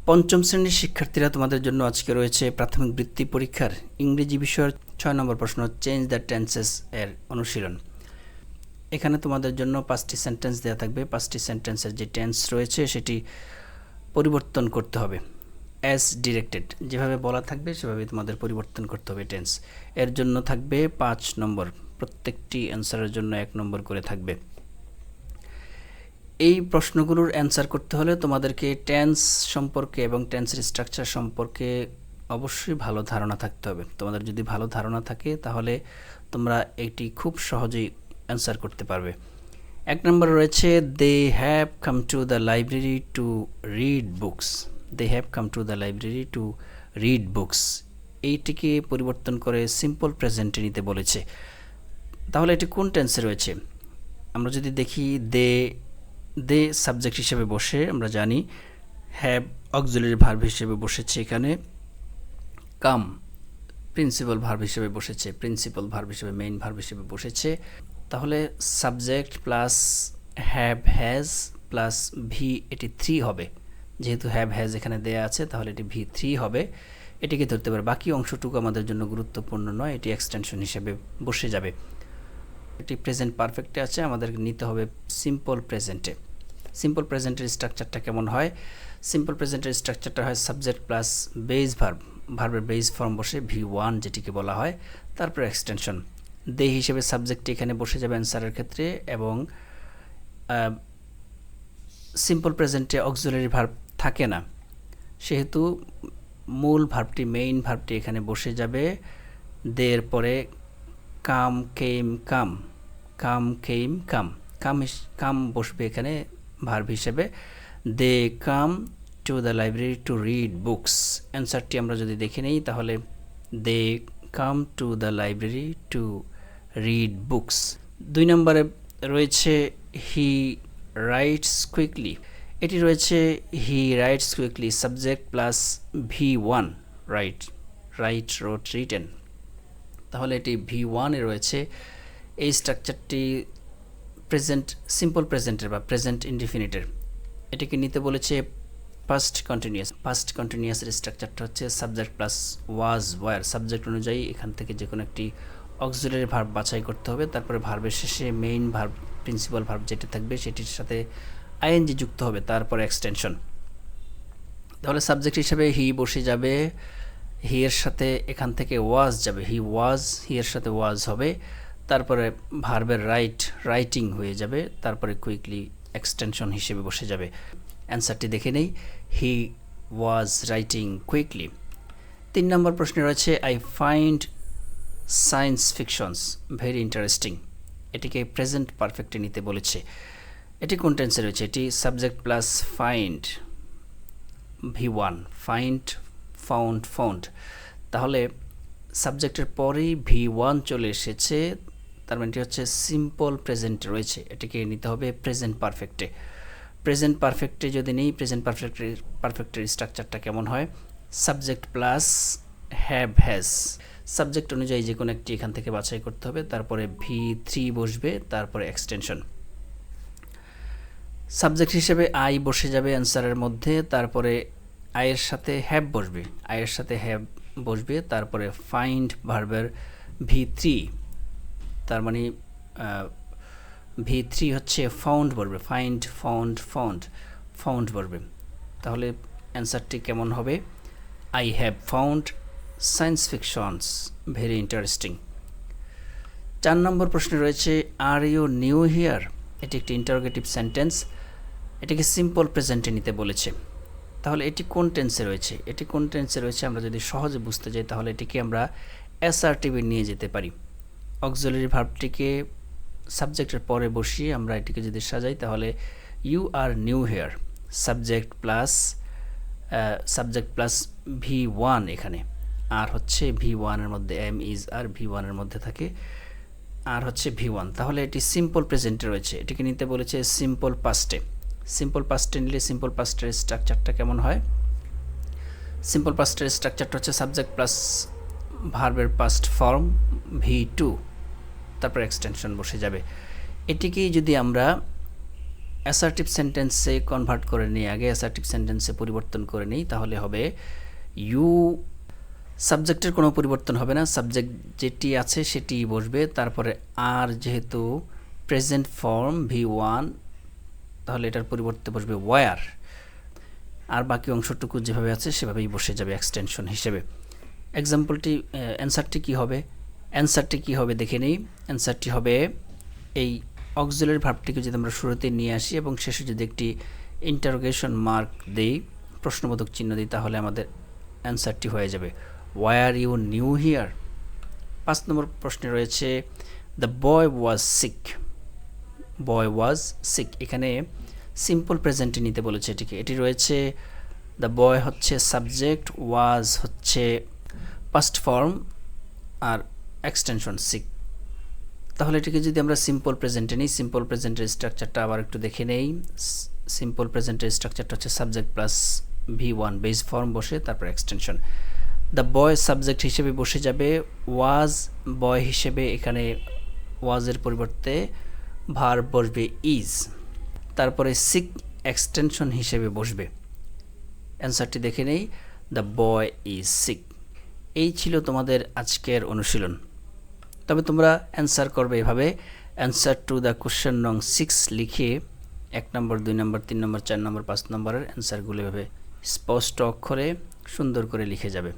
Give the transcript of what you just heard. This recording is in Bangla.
পঞ্চম শ্রেণীর শিক্ষার্থীরা, তোমাদের জন্য আজকে রয়েছে প্রাথমিক বৃত্তি পরীক্ষার ইংরেজি বিষয়ের 6 নম্বর প্রশ্ন, চেঞ্জ দ্য টেন্সেস এর অনুশীলন। এখানে তোমাদের জন্য 5টি সেন্টেন্স দেওয়া থাকবে। 5টি সেন্টেন্সের যে টেন্স রয়েছে সেটি পরিবর্তন করতে হবে। অ্যাজ ডিরেক্টেড, যেভাবে বলা থাকবে সেভাবে তোমাদের পরিবর্তন করতে হবে টেন্স। এর জন্য থাকবে 5 নম্বর, প্রত্যেকটি অ্যান্সারের জন্য 1 নম্বর করে থাকবে। এই প্রশ্নগুলোর অ্যান্সার করতে হলে তোমাদেরকে টেন্স সম্পর্কে এবং টেন্সের স্ট্রাকচার সম্পর্কে অবশ্যই ভালো ধারণা থাকতে হবে। তোমাদের যদি ভালো ধারণা থাকে তাহলে তোমরা এটি খুব সহজেই অ্যান্সার করতে পারবে। 1 নম্বর রয়েছে, they have come to the library to read books. They have come to the library to read books, এইটিকে পরিবর্তন করে সিম্পল প্রেজেন্টে নিতে বলেছে। তাহলে এটি কোন টেন্সে রয়েছে? আমরা যদি দেখি, দে সাবজেক্ট হিসেবে বসে, আমরা জানি হ্যাভ অক্সিলারি ভার্ব হিসেবে বসেছে, এখানে কাম প্রিন্সিপাল ভার্ব হিসেবে বসেছে, প্রিন্সিপাল ভার্ব হিসেবে মেইন ভার্ব হিসেবে বসেছে। তাহলে subject plus have has plus V, এটি 3 হবে। যেহেতু হ্যাভ হ্যাজ এখানে দেয়া আছে তাহলে এটি V3 হবে। এটিকে ধরতে পারে। বাকি অংশটুকু আমাদের জন্য গুরুত্বপূর্ণ নয়, এটি এক্সটেনশন হিসেবে বসে যাবে। এটি প্রেজেন্ট পারফেক্টে আছে, আমাদেরকে নিতে হবে সিম্পল প্রেজেন্টে। সিম্পল প্রেজেন্টের স্ট্রাকচারটা কেমন হয়? সিম্পল প্রেজেন্টের স্ট্রাকচারটা হয় সাবজেক্ট প্লাস বেস ভার্ব, ভার্বের বেস ফর্ম বসে V1 যেটিকে বলা হয়, তারপর এক্সটেনশন। দে হিসেবে সাবজেক্টটি এখানে বসে যাবে অ্যান্সারের ক্ষেত্রে, এবং সিম্পল প্রেজেন্টে অক্সিলারি ভার্ব থাকে না, সেহেতু মূল ভার্বটি, মেইন ভার্বটি এখানে বসে যাবে। দের পরে কাম কেম কাম, কাম কেম কাম, কাম বসবে এখানে ভার্ব হিসেবে। They came to the library to read books. অ্যান্সারটি আমরা যদি দেখে নেই তাহলে they came to the library to read books. 2 নম্বরে রয়েছে হি রাইটস কুইকলি। এটি রয়েছে he writes quickly, subject plus V1, write, write wrote written. তাহলে এটি V1 এ রয়েছে। এই স্ট্রাকচারটি প্রেজেন্ট, সিম্পল প্রেজেন্টের বা প্রেজেন্ট ইনডিফিনিটের। এটিকে নিতে বলেছে পাস্ট কন্টিনিউয়াস। পাস্ট কন্টিনিউয়াসের স্ট্রাকচারটা হচ্ছে subject plus was were. Subject অনুযায়ী এখান থেকে যে কোনো একটি অক্সিলারি ভার্ব বাছাই করতে হবে, তারপরে ভার্বের শেষে মেইন ভার্ব, প্রিন্সিপাল ভার্ব যেটি থাকবে সেটির সাথে আইএনজি যুক্ত হবে, তারপরে এক্সটেনশন। তাহলে সাবজেক্ট হিসেবে হি বসে যাবে, হি এর সাথে এখান থেকে ওয়াজ যাবে, হি ওয়াজ, হি এর সাথে ওয়াজ হবে, তারপরে ভার্বের রাইটিং হয়ে যাবে, তারপরে কুইকলি এক্সটেনশন হিসেবে বসে যাবে। অ্যান্সারটি দেখে নেই, হি ওয়াজ রাইটিং কুইকলি। 3 নম্বর প্রশ্নে রয়েছে, I find science fictions very interesting. এটিকে প্রেজেন্ট পারফেক্টে নিতে বলেছে। এটি কোন টেন্সে রয়েছে? এটি subject plus find V1, find, found, found. তাহলে সাবজেক্টের পরেই V1 চলে এসেছে, তার মানে এটি হচ্ছে সিম্পল প্রেজেন্টে রয়েছে। এটিকে নিতে হবে প্রেজেন্ট পারফেক্টে। প্রেজেন্ট পারফেক্টে যদি নেই, প্রেজেন্ট পারফেক্টের স্ট্রাকচারটা কেমন হয়? Subject plus have has, subject অনুযায়ী যে কোনো একটি এখান থেকে বাছাই করতে হবে, তারপরে V3 বসবে, তারপরে এক্সটেনশন। সাবজেক্ট হিসেবে আই বসে যাবে অ্যান্সারের মধ্যে, তারপরে আয়ের সাথে হ্যাভ বসবে, আয়ের সাথে হ্যাভ বসবে, তারপরে ফাইন্ড ভার্বের V3, তার মানে V3 হচ্ছে ফাউন্ড বসবে, ফাইন্ড, ফাউন্ড, ফাউন্ড, ফাউন্ড বসবে। তাহলে অ্যান্সারটি কেমন হবে? I have found science fictions very interesting. 4 নম্বর প্রশ্নে রয়েছে, আর ইউ নিউ হিয়ার। এটি একটি ইন্টারোগেটিভ সেন্টেন্স, এটিকে সিম্পল প্রেজেন্টে নিতে বলেছে। তাহলে এটি কোন টেন্সে রয়েছে? এটি কোন টেন্সে রয়েছে আমরা যদি সহজে বুঝতে যাই তাহলে এটিকে আমরা অ্যাসার্টিভে নিয়ে যেতে পারি। অক্সিলারি ভার্বটিকে সাবজেক্টের পরে বসিয়ে আমরা এটিকে যদি সাজাই তাহলে you are new here, subject plus V1 এখানে, আর হচ্ছে V1 এর মধ্যে এম ইজ আর V1 এর মধ্যে থাকে, আর হচ্ছে V1। তাহলে এটি সিম্পল প্রেজেন্টে রয়েছে। এটিকে নিতে বলেছে সিম্পল পাস্টে। সিম্পল পাস্টে নিলে সিম্পল পাস্টের স্ট্রাকচারটা কেমন হয়? সিম্পল পাস্টের স্ট্রাকচারটা হচ্ছে সাবজেক্ট প্লাস ভার্বের পাস্ট ফর্ম V2, তারপর এক্সটেনশন বসে যাবে। এটিকেই যদি আমরা অ্যাসার্টিভ সেন্টেন্সে কনভার্ট করে নিই, আগে অ্যাসার্টিভ সেন্টেন্সে পরিবর্তন করে নিই, তাহলে হবে ইউ, সাবজেক্টের কোনো পরিবর্তন হবে না, সাবজেক্ট যেটি আছে সেটি বসবে, তারপরে আর যেহেতু প্রেজেন্ট ফর্ম V1, তাহলে এটার পরিবর্তে বসবে ওয়ার, আর বাকি অংশটুকু যেভাবে আছে সেভাবেই বসে যাবে এক্সটেনশন হিসেবে। এক্সাম্পলটি, অ্যান্সারটি কী হবে দেখে নিই। অ্যান্সারটি হবে এই অক্সিলারি ভার্বটিকে যদি আমরা শুরুতে নিয়ে আসি এবং শেষে যদি একটি ইন্টারোগেশন মার্ক দিই, প্রশ্নবোধক চিহ্ন দিই, তাহলে আমাদের অ্যান্সারটি হয়ে যাবে why are you new here. 5 নম্বর প্রশ্নে রয়েছে দ্য বয় ওয়াজ সিক। এখানে সিম্পল প্রেজেন্টে নিতে বলেছে এটিকে। এটি রয়েছে দ্য বয় হচ্ছে সাবজেক্ট, ওয়াজ হচ্ছে পাস্ট ফর্ম, আর এক্সটেনশন সিক। তাহলে এটিকে যদি আমরা সিম্পল প্রেজেন্টে নিই, সিম্পল প্রেজেন্টের স্ট্রাকচারটা আবার একটু দেখে নেই। সিম্পল প্রেজেন্টের স্ট্রাকচারটা হচ্ছে subject plus V1 base form বসে তারপর এক্সটেনশন। দ্য বয় সাবজেক্ট হিসেবে বসে যাবে, ওয়াজ বয় হিসেবে এখানে ওয়াজের পরিবর্তে ভার্ব বসবে ইজ, তারপরে সিক এক্সটেনশন হিসেবে বসবে। অ্যান্সারটি দেখে নেই, দ্য বয় ইজ সিক। এই ছিল তোমাদের আজকের অনুশীলন। তবে তোমরা অ্যান্সার করবে এভাবে, অ্যান্সার টু দ্য কোশ্চেন নং 6 লিখে 1 নম্বর 2 নম্বর 3 নম্বর 4 নম্বর 5 নম্বরের অ্যান্সারগুলো এভাবে স্পষ্ট অক্ষরে সুন্দর করে লিখে যাবে।